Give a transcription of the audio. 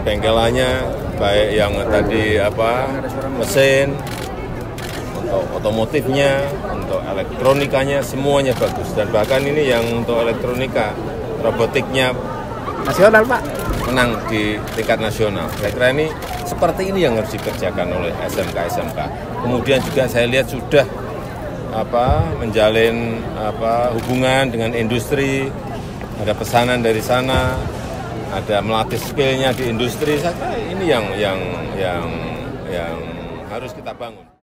perbengkelannya, baik yang tadi mesin, untuk otomotifnya, untuk elektronikanya, semuanya bagus. Dan bahkan ini yang untuk elektronika, robotiknya nasional, Pak, menang di tingkat nasional. Saya kira ini seperti ini yang harus dikerjakan oleh SMK. Kemudian juga saya lihat sudah menjalin hubungan dengan industri, ada pesanan dari sana, ada melatih skillnya di industri. Saya kira ini yang harus kita bangun.